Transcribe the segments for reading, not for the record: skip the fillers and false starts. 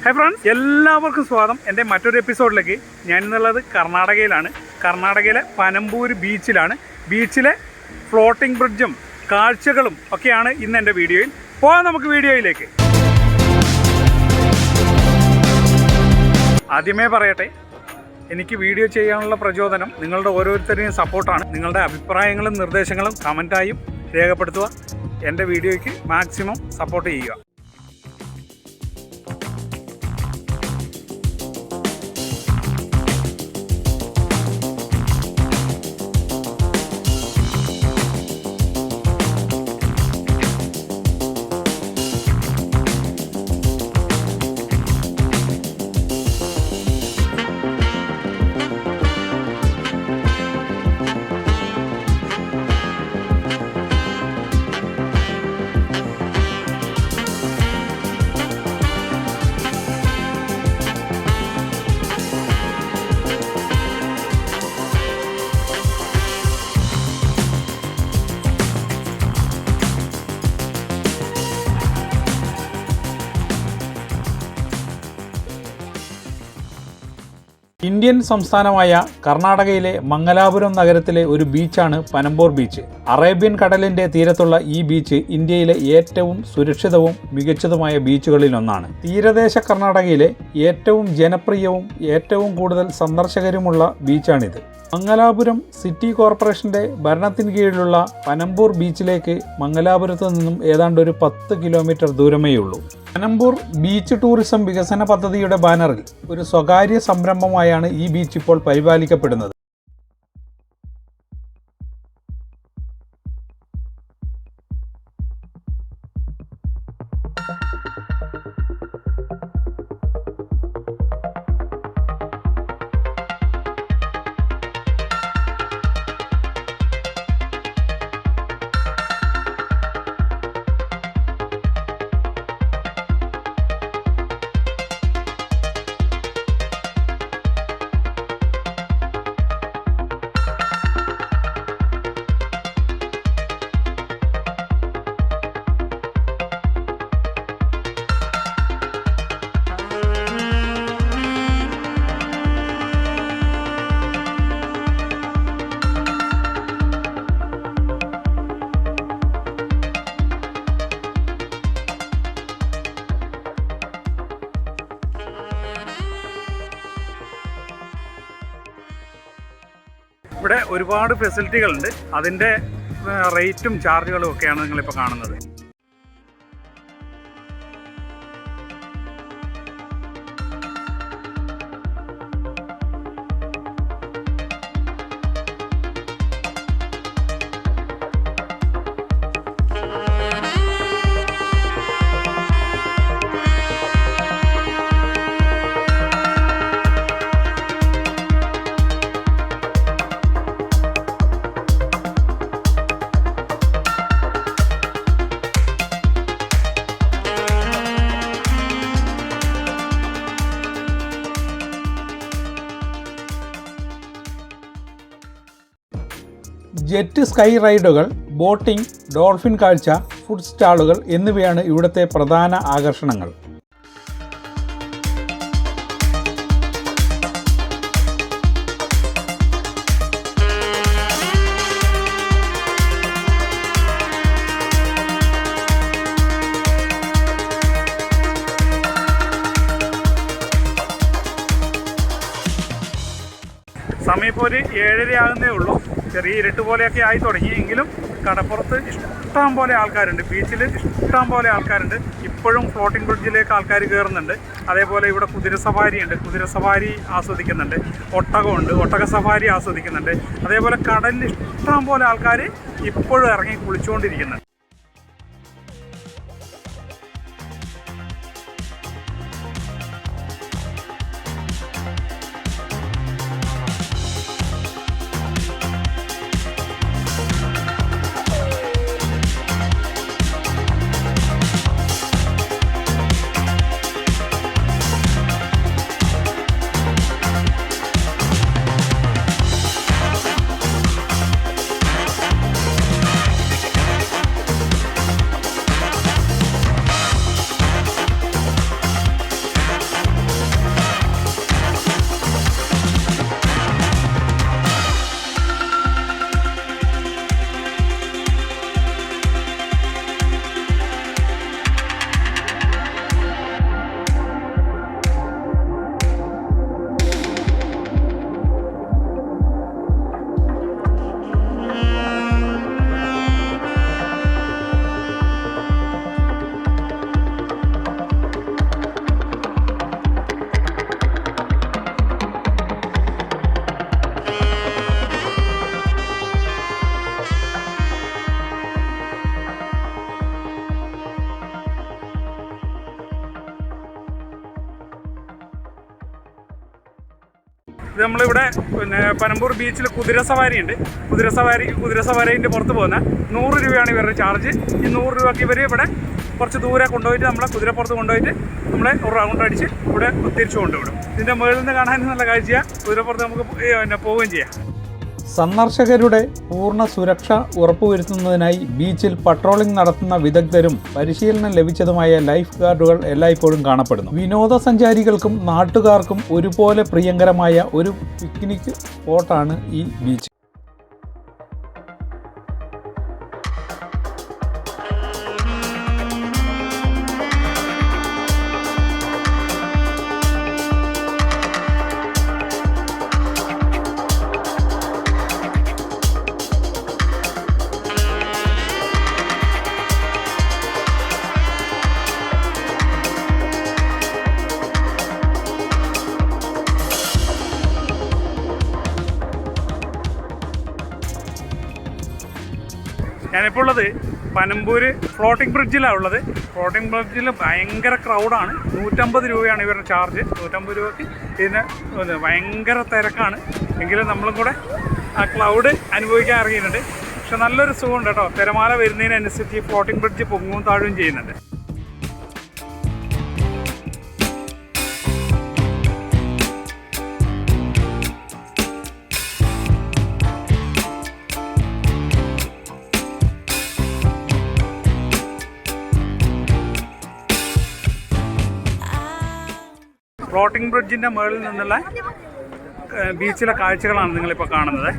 Hi friends, എല്ലാവർക്കും സ്വാഗതം. എൻ്റെ മറ്റൊരു എപ്പിസോഡിലേക്ക്. ഞാനിന്നുള്ളത് കർണാടകയിലാണ്. കർണാടകയിലെ പനമ്പൂർ ബീച്ചിലാണ്. ബീച്ചിലെ ഫ്ലോട്ടിംഗ് ബ്രിഡ്ജും കാഴ്ചകളും ഒക്കെയാണ് ഇന്ന് എൻ്റെ വീഡിയോയിൽ. പോകാം നമുക്ക് വീഡിയോയിലേക്ക്. ആദ്യമേ പറയട്ടെ, എനിക്ക് വീഡിയോ ചെയ്യാനുള്ള പ്രചോദനം നിങ്ങളുടെ ഓരോരുത്തരുടെയും സപ്പോർട്ടാണ്. നിങ്ങളുടെ അഭിപ്രായങ്ങളും നിർദ്ദേശങ്ങളും കമൻറ്റായും രേഖപ്പെടുത്തുക. എൻ്റെ വീഡിയോയ്ക്ക് മാക്സിമം സപ്പോർട്ട് ചെയ്യുക. ഇന്ത്യൻ സംസ്ഥാനമായ കർണാടകയിലെ മംഗലാപുരം നഗരത്തിലെ ഒരു ബീച്ചാണ് പനമ്പൂർ ബീച്ച്. അറേബ്യൻ കടലിന്റെ തീരത്തുള്ള ഈ ബീച്ച് ഇന്ത്യയിലെ ഏറ്റവും സുരക്ഷിതവും മികച്ചതുമായ ബീച്ചുകളിലൊന്നാണ്. തീരദേശ കർണാടകയിലെ ഏറ്റവും ജനപ്രിയവും ഏറ്റവും കൂടുതൽ സന്ദർശകരുമുള്ള ബീച്ചാണിത്. മംഗലാപുരം സിറ്റി കോർപ്പറേഷന്റെ ഭരണത്തിന് കീഴിലുള്ള പനമ്പൂർ ബീച്ചിലേക്ക് മംഗലാപുരത്ത് നിന്നും ഏതാണ്ട് ഒരു 10 കിലോമീറ്റർ ദൂരമേയുള്ളൂ. പനമ്പൂർ ബീച്ച് ടൂറിസം വികസന പദ്ധതിയുടെ ബാനറിൽ ഒരു സ്വകാര്യ സംരംഭമായാണ് ഈ ബീച്ച് ഇപ്പോൾ പരിപാലിക്കപ്പെടുന്നത്. ഇവിടെ ഒരുപാട് ഫെസിലിറ്റികളുണ്ട്. അതിൻ്റെ റേറ്റും ചാർജുകളും ഒക്കെയാണ് നിങ്ങളിപ്പോൾ കാണുന്നത്. ജെറ്റ് സ്കൈ റൈഡുകൾ, ബോട്ടിംഗ്, ഡോൾഫിൻ കാഴ്ച, ഫുഡ് സ്റ്റാളുകൾ എന്നിവയാണ് ഇവിടുത്തെ പ്രധാന ആകർഷണങ്ങൾ. സമയം ഇപ്പോൾ ഒരു 7:30 ആകുന്നേ ഉള്ളൂ. ചെറിയ ഇരുട്ട് പോലെയൊക്കെ ആയി തുടങ്ങി. എങ്കിലും കടപ്പുറത്ത് ഇഷ്ടം പോലെ ആൾക്കാരുണ്ട്. ബീച്ചിൽ ഇഷ്ടം പോലെ ആൾക്കാരുണ്ട്. ഇപ്പോഴും ഫ്ലോട്ടിംഗ് ബ്രിഡ്ജിലേക്ക് ആൾക്കാർ കയറുന്നുണ്ട്. അതേപോലെ ഇവിടെ കുതിര സവാരി ഉണ്ട്. കുതിര സവാരി ആസ്വദിക്കുന്നുണ്ട്. ഒട്ടകമുണ്ട്. ഒട്ടക സവാരി ആസ്വദിക്കുന്നുണ്ട്. അതേപോലെ കടലിൽ ഇഷ്ടം പോലെ ആൾക്കാർ ഇപ്പോഴും ഇറങ്ങി കുളിച്ചുകൊണ്ടിരിക്കുന്നുണ്ട്. ഇത് നമ്മളിവിടെ പിന്നെ പനമ്പൂർ ബീച്ചിൽ കുതിരസവാരി ഉണ്ട്. കുതിരസവാരീൻ്റെ പുറത്ത് പോകുന്ന 100 രൂപയാണ് ഇവരുടെ ചാർജ്. ഈ 100 രൂപയ്ക്ക് ഇവർ ഇവിടെ കുറച്ച് ദൂരെ കൊണ്ടുപോയിട്ട് നമ്മളെ കുതിരപ്പുറത്ത് കൊണ്ടുപോയിട്ട് നമ്മളെ ഒരു റൗണ്ട് അടിച്ച് ഇവിടെ തിരിച്ചു കൊണ്ടുവിടും. ഇതിൻ്റെ മുകളിൽ നിന്ന് കാണാൻ നല്ല കാഴ്ചയാണ്. കുതിരപ്പുറത്ത് നമുക്ക് പിന്നെ പോവുകയും ചെയ്യാം. സന്ദർശകരുടെ പൂർണ്ണ സുരക്ഷ ഉറപ്പുവരുത്തുന്നതിനായി ബീച്ചിൽ പട്രോളിംഗ് നടത്തുന്ന വിദഗ്ധരും പരിശീലനം ലഭിച്ചതുമായ ലൈഫ് ഗാർഡുകൾ എല്ലായ്പ്പോഴും കാണപ്പെടുന്നു. വിനോദസഞ്ചാരികൾക്കും നാട്ടുകാർക്കും ഒരുപോലെ പ്രിയങ്കരമായ ഒരു പിക്നിക് സ്പോട്ടാണ് ഈ ബീച്ച്. ഞാനിപ്പോൾ ഉള്ളത് പനമ്പൂർ ഫ്ലോട്ടിംഗ് ബ്രിഡ്ജിലാണ് ഉള്ളത്. ഫ്ലോട്ടിംഗ് ബ്രിഡ്ജിൽ ഭയങ്കര ക്രൗഡാണ്. 150 രൂപയാണ് ഇവരുടെ ചാർജ്. 150 രൂപയ്ക്ക് ഇതിന് ഭയങ്കര തിരക്കാണ്. എങ്കിലും നമ്മളും കൂടെ ആ ക്ലൗഡ് അനുഭവിക്കാൻ ഇറങ്ങിയിട്ടുണ്ട്. പക്ഷെ നല്ലൊരു സുഖമുണ്ട് കേട്ടോ. തിരമാല വരുന്നതിനനുസരിച്ച് ഈ ഫ്ലോട്ടിംഗ് ബ്രിഡ്ജ് പൊങ്ങും താഴുകയും ചെയ്യുന്നുണ്ട്. ഫ്ലോട്ടിംഗ് ബ്രിഡ്ജിൻ്റെ മുകളിൽ നിന്നുള്ള ബീച്ചിലെ കാഴ്ചകളാണ് നിങ്ങളിപ്പോൾ കാണുന്നത്.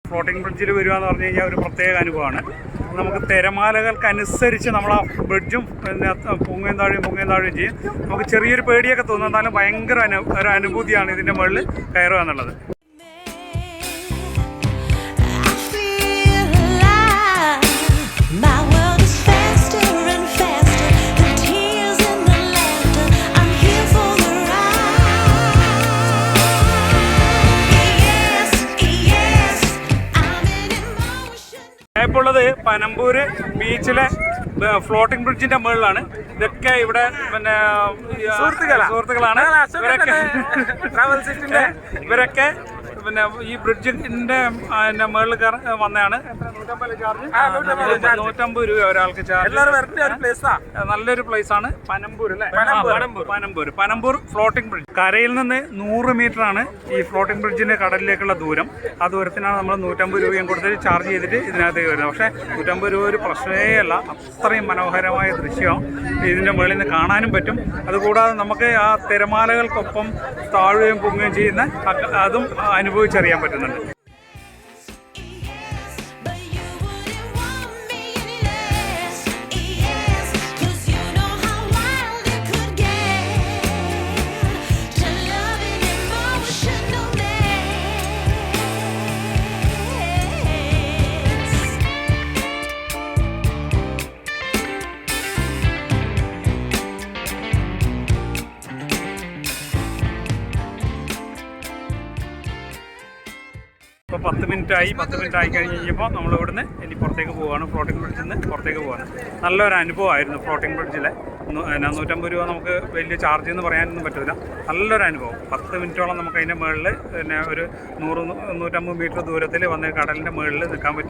ഫ്ലോട്ടിംഗ് ബ്രിഡ്ജിൽ വരിക എന്ന് പറഞ്ഞു കഴിഞ്ഞാൽ ഒരു പ്രത്യേക അനുഭവമാണ്. നമുക്ക് തിരമാലകൾക്കനുസരിച്ച് നമ്മൾ ആ ബ്രിഡ്ജും പിന്നെ പൊങ്ങുകയും താഴുകയും ചെയ്യും. നമുക്ക് ചെറിയൊരു പേടിയൊക്കെ തോന്നും. എന്നാലും ഭയങ്കര ഒരു അനുഭൂതിയാണ് ഇതിൻ്റെ മുകളിൽ കയറുക എന്നുള്ളത്. ഇപ്പോൾ ഉള്ളത് പനമ്പൂർ ബീച്ചിലെ ഫ്ലോട്ടിംഗ് ബ്രിഡ്ജിന്റെ മുകളിലാണ്. ഇതൊക്കെ ഇവിടെ പിന്നെ സുഹൃത്തുക്കളാണ്. ഇവരൊക്കെ പിന്നെ ഈ ബ്രിഡ്ജിന്റെ മുകളിൽ വന്നതാണ്. 150 രൂപ ഒരാൾക്ക് ചാർജ്. നല്ലൊരു പ്ലേസ് ആണ് പനമ്പൂർ അല്ലേ? Panambur floating bridge. കരയിൽ നിന്ന് 100 മീറ്റർ ആണ് ഈ ഫ്ലോട്ടിംഗ് ബ്രിഡ്ജിന്റെ കടലിലേക്കുള്ള ദൂരം. ആ ദൂരത്തിനാണ് നമ്മൾ 150 രൂപയും കൊടുത്തിട്ട് ചാർജ് ചെയ്തിട്ട് ഇതിനകത്തേക്ക് വരുന്നത്. പക്ഷേ 150 രൂപ ഒരു പ്രശ്നമേ അല്ല. അത്രയും മനോഹരമായ ദൃശ്യം ഇതിന്റെ മുകളിൽ നിന്ന് കാണാനും പറ്റും. അതുകൂടാതെ നമുക്ക് ആ തിരമാലകൾക്കൊപ്പം താഴുകയും പൊങ്ങുകയും ചെയ്യുന്ന അതും അനുഭവിച്ചറിയാൻ പറ്റുന്നുണ്ട്. ഇപ്പോൾ 10 മിനിറ്റ് ആയി കഴിഞ്ഞ് കഴിഞ്ഞപ്പോൾ നമ്മൾ ഇവിടുന്ന് ഇനി പുറത്തേക്ക് പോവുകയാണ്. ഫ്ലോട്ടിംഗ് ബ്രിഡ്ജിൽ നിന്ന് പുറത്തേക്ക് പോവുകയാണ്. നല്ലൊരു അനുഭവമായിരുന്നു ഫ്ലോട്ടിംഗ് ബ്രിഡ്ജിലെ. 150 രൂപ നമുക്ക് വലിയ ചാർജ് എന്ന് പറയാനൊന്നും പറ്റില്ല. നല്ലൊരു അനുഭവം. 10 മിനിറ്റോളം നമുക്ക് അതിൻ്റെ മുകളിൽ പിന്നെ ഒരു 100-150 മീറ്റർ ദൂരത്തിൽ വന്ന് കടലിൻ്റെ മുകളിൽ നിൽക്കാൻ പറ്റും.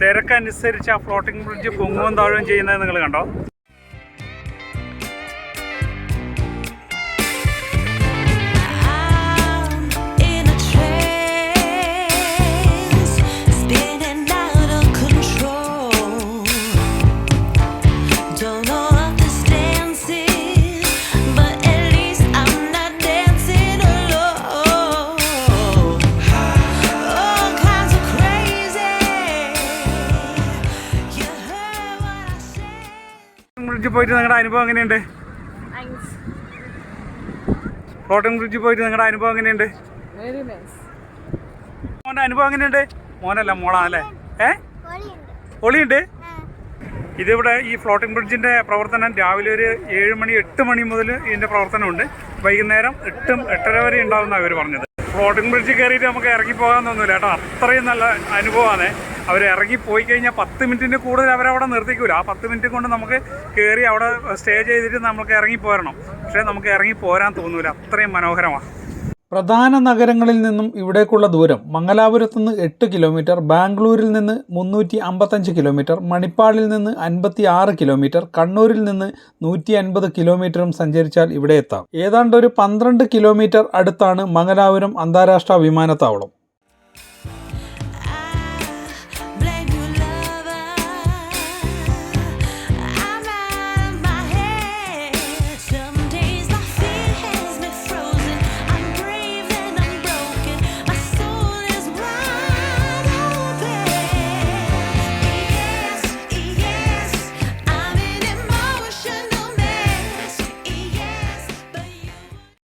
തിരക്കനുസരിച്ച് ആ ഫ്ലോട്ടിംഗ് ബ്രിഡ്ജ് പൊങ്ങുകയും താഴുകയും ചെയ്യുന്നത് നിങ്ങൾ കണ്ടോ? ബ്രിഡ്ജിൽ പോയിട്ട് നിങ്ങളുടെ അനുഭവം എങ്ങനെയുണ്ട്? ഫ്ലോട്ടിംഗ് ബ്രിഡ്ജിൽ പോയിട്ട് നിങ്ങളുടെ അനുഭവം എങ്ങനെയുണ്ട്? മോൻ്റെ അനുഭവം എങ്ങനെയുണ്ട്? മോനല്ല മോളാണല്ലേ? ഒളിയുണ്ട്. ഇതിവിടെ ഈ ഫ്ലോട്ടിംഗ് ബ്രിഡ്ജിൻ്റെ പ്രവർത്തനം രാവിലെ ഒരു 7 മണി 8 മണി മുതൽ ഇതിൻ്റെ പ്രവർത്തനമുണ്ട്. വൈകുന്നേരം 8-8:30 വരെ ഉണ്ടാവുമെന്നാണ് അവർ പറഞ്ഞത്. ഫ്ലോട്ടിംഗ് ബ്രിഡ്ജിൽ കയറിയിട്ട് നമുക്ക് ഇറങ്ങി പോകാൻ തോന്നില്ല കേട്ടോ. അത്രയും നല്ല അനുഭവമാണ്. അവർ ഇറങ്ങി പോയി കഴിഞ്ഞാൽ 10 മിനിറ്റിന് കൂടുതൽ അവരവിടെ നിർത്തിക്കൂല. ആ 10 മിനിറ്റ് കൊണ്ട് നമുക്ക് കയറി അവിടെ സ്റ്റേ ചെയ്തിട്ട് നമുക്ക് ഇറങ്ങി പോരണം. പക്ഷേ നമുക്ക് ഇറങ്ങി പോരാൻ തോന്നൂല, അത്രയും മനോഹരമാണ്. പ്രധാന നഗരങ്ങളിൽ നിന്നും ഇവിടേക്കുള്ള ദൂരം മംഗലാപുരത്ത് നിന്ന് 8 കിലോമീറ്റർ, ബാംഗ്ലൂരിൽ നിന്ന് 355 കിലോമീറ്റർ, മണിപ്പാളിൽ നിന്ന് 56 കിലോമീറ്റർ, കണ്ണൂരിൽ നിന്ന് 150 കിലോമീറ്ററും സഞ്ചരിച്ചാൽ ഇവിടെ എത്താം. ഏതാണ്ട് ഒരു 12 കിലോമീറ്റർ അടുത്താണ് മംഗലാപുരം അന്താരാഷ്ട്ര വിമാനത്താവളം.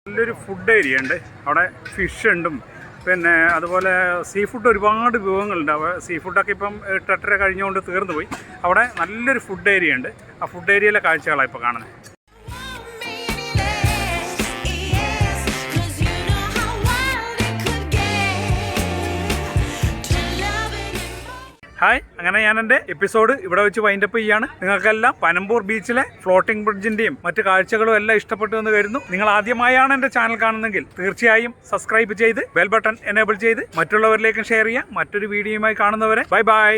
നല്ലൊരു ഫുഡ് ഏരിയ ഉണ്ട് അവിടെ. ഫിഷ് ഉണ്ടും പിന്നെ അതുപോലെ സീ ഫുഡ് ഒരുപാട് വിഭവങ്ങളുണ്ട്. സീ ഫുഡൊക്കെ ഇപ്പം 8-8:30 കഴിഞ്ഞുകൊണ്ട് തീർന്നു പോയി. അവിടെ നല്ലൊരു ഫുഡ് ഏരിയ ഉണ്ട്. ആ ഫുഡ് ഏരിയയിലെ കാഴ്ചകളാണ് ഇപ്പോൾ കാണുന്നത്. ഹായ്, അങ്ങനെ ഞാൻ എൻ്റെ എപ്പിസോഡ് ഇവിടെ വെച്ച് വൈൻഡപ്പ് ചെയ്യാണ്. നിങ്ങൾക്കെല്ലാം പനമ്പൂർ ബീച്ചിലെ ഫ്ലോട്ടിംഗ് ബ്രിഡ്ജിൻ്റെയും മറ്റു കാഴ്ചകളും എല്ലാം ഇഷ്ടപ്പെട്ടു എന്ന് കരുതുന്നു. നിങ്ങൾ ആദ്യമായാണ് എൻ്റെ ചാനൽ കാണുന്നതെങ്കിൽ തീർച്ചയായും സബ്സ്ക്രൈബ് ചെയ്ത് ബെൽ ബട്ടൺ എനേബിൾ ചെയ്ത് മറ്റുള്ളവരിലേക്കും ഷെയർ ചെയ്യുക. മറ്റൊരു വീഡിയോയുമായി കാണുന്നവരെ ബൈ ബൈ.